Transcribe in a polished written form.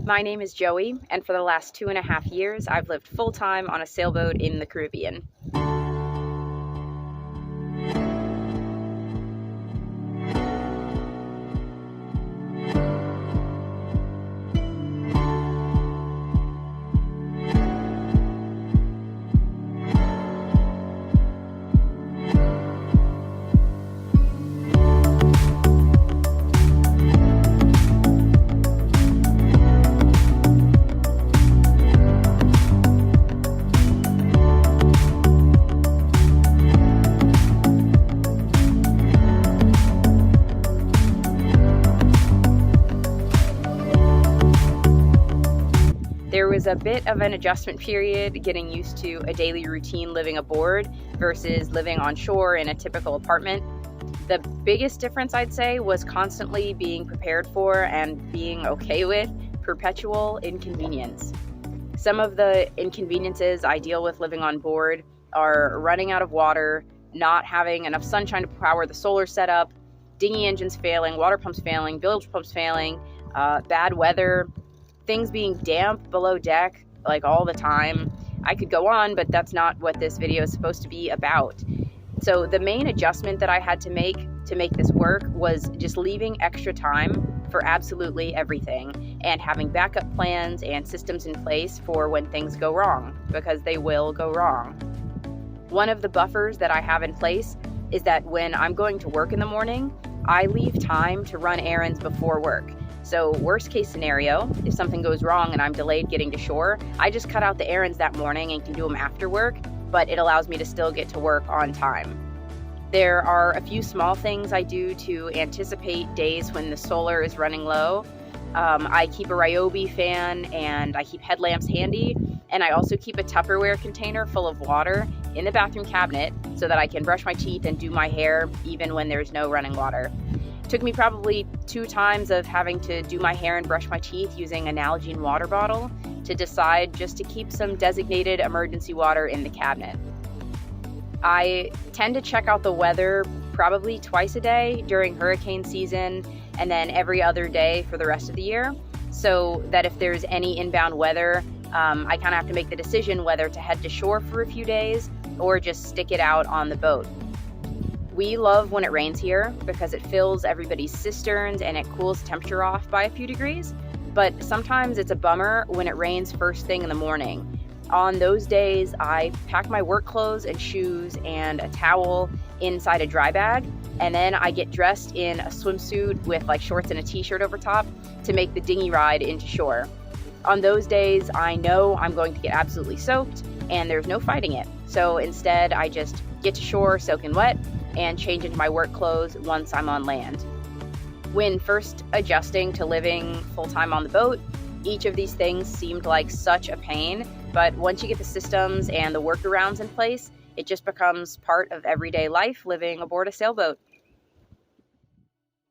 My name is Joey, and for the last 2.5 years, I've lived full-time on a sailboat in the Caribbean. There was a bit of an adjustment period getting used to a daily routine living aboard versus living on shore in a typical apartment. The biggest difference, I'd say, was constantly being prepared for and being okay with perpetual inconvenience. Some of the inconveniences I deal with living on board are running out of water, not having enough sunshine to power the solar setup, dinghy engines failing, water pumps failing, bilge pumps failing, bad weather, things being damp below deck like all the time. I could go on, but that's not what this video is supposed to be about. So the main adjustment that I had to make this work was just leaving extra time for absolutely everything and having backup plans and systems in place for when things go wrong, because they will go wrong. One of the buffers that I have in place is that when I'm going to work in the morning, I leave time to run errands before work. So worst case scenario, if something goes wrong and I'm delayed getting to shore, I just cut out the errands that morning and can do them after work, but it allows me to still get to work on time. There are a few small things I do to anticipate days when the solar is running low. I keep a Ryobi fan and I keep headlamps handy, and I also keep a Tupperware container full of water in the bathroom cabinet so that I can brush my teeth and do my hair even when there's no running water. It took me probably 2 times of having to do my hair and brush my teeth using an Nalgene water bottle to decide just to keep some designated emergency water in the cabinet. I tend to check out the weather probably twice a day during hurricane season and then every other day for the rest of the year, so that if there's any inbound weather, I kind of have to make the decision whether to head to shore for a few days or just stick it out on the boat. We love when it rains here because it fills everybody's cisterns and it cools the temperature off by a few degrees, but sometimes it's a bummer when it rains first thing in the morning. On those days, I pack my work clothes and shoes and a towel inside a dry bag, and then I get dressed in a swimsuit with like shorts and a t-shirt over top to make the dinghy ride into shore. On those days, I know I'm going to get absolutely soaked and there's no fighting it. So instead, I just get to shore soaking wet and change into my work clothes once I'm on land. When first adjusting to living full-time on the boat, each of these things seemed like such a pain, but once you get the systems and the workarounds in place, it just becomes part of everyday life living aboard a sailboat.